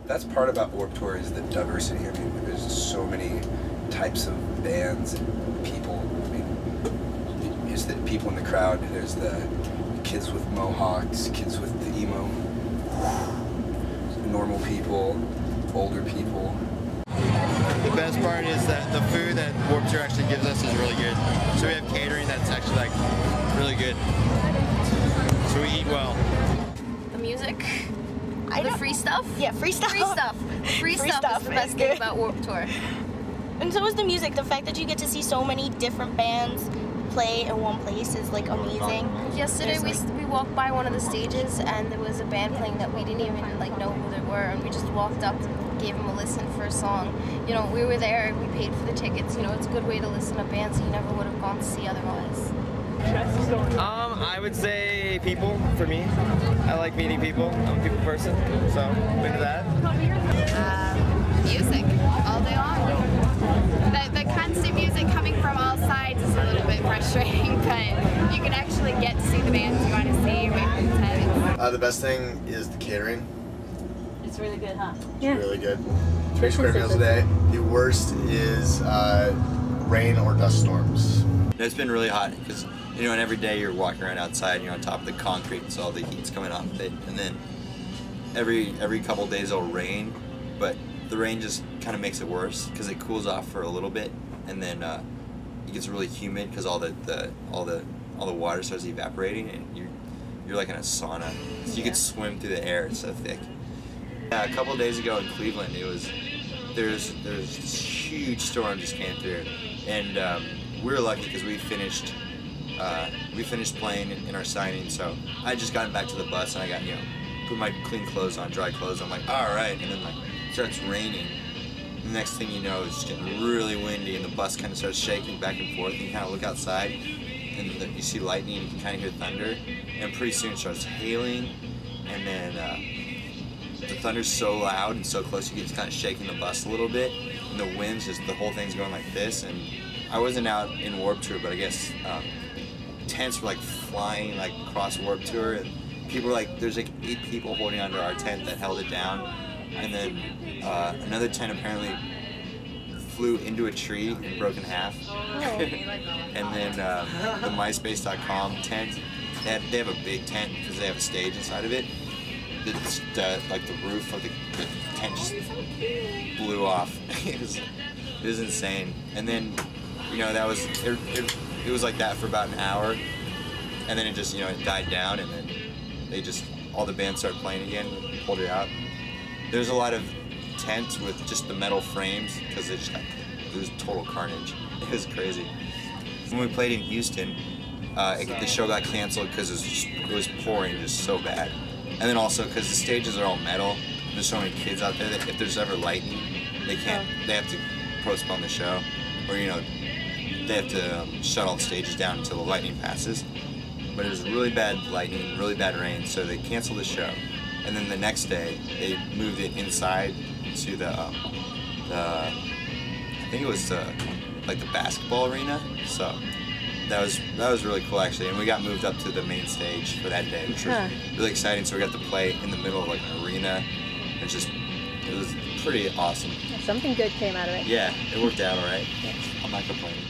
That's part about Warped Tour is the diversity. I mean, there's so many types of bands and people. I mean, there's the people in the crowd. There's the kids with mohawks, kids with the emo, normal people, older people. The best part is that the food that Warped Tour actually gives us is really good. So we have catering that's actually like really good. So we eat well. The music. The free stuff? Yeah, free stuff. Free stuff. Free stuff is the best thing about Warped Tour. And so is the music. The fact that you get to see so many different bands play in one place is like amazing. Yesterday we walked by one of the stages and there was a band playing that we didn't even like know who they were, and we just walked up and gave them a listen for a song. You know, we were there, we paid for the tickets. You know, it's a good way to listen to bands that you never would have gone to see otherwise. I would say people, for me. I like meeting people. I'm a people person, so into that. Music, all day long. The constant music coming from all sides is a little bit frustrating, but you can actually get to see the bands you want to see away from the tents. The best thing is the catering. It's really good, huh? It's really good. 3 square meals a day. The worst is rain or dust storms. It's been really hot because, you know, and every day you're walking around outside, you're on top of the concrete, so all the heat's coming off of it. And then every couple of days it'll rain, but the rain just kind of makes it worse because it cools off for a little bit, and then it gets really humid because all the water starts evaporating, and you're like in a sauna. So you could swim through the air. It's so thick. Yeah, a couple of days ago in Cleveland, there's this huge storm just came through, and we were lucky because we finished playing in our signing. So I just gotten back to the bus and I got, you know, put my clean clothes on, dry clothes. I'm like, all right, and then like it starts raining. The next thing you know, it's getting really windy, and the bus kind of starts shaking back and forth. And you kind of look outside, and you see lightning, and you can kind of hear thunder. And pretty soon it starts hailing, and then the thunder's so loud and so close, you get kind of shaking the bus a little bit, and the wind's just, the whole thing's going like this. And I wasn't out in Warped Tour, but I guess tents were like flying like across Warped Tour, and people were like, there's like 8 people holding onto our tent that held it down, and then another tent apparently flew into a tree and broke in half. And then the MySpace.com tent, they have a big tent because they have a stage inside of it. It's like the roof of the tent just blew off. It was insane. And then, you know, that was it was like that for about an hour, and then it just, you know, it died down, and then they just, all the bands started playing again, pulled it out. There's a lot of tents with just the metal frames because it was total carnage. It was crazy. When we played in Houston, the show got canceled because it was pouring just so bad. And then also because the stages are all metal, there's so many kids out there that if there's ever lightning, they have to postpone the show, or, you know, they have to shut all the stages down until the lightning passes. But it was really bad lightning, really bad rain, so they canceled the show. And then the next day, they moved it inside to the I think it was like the basketball arena. So that was really cool actually. And we got moved up to the main stage for that day, which was really exciting. So we got to play in the middle of like an arena. It was pretty awesome. Something good came out of it. Yeah, it worked out all right. Yeah. I'm not complaining.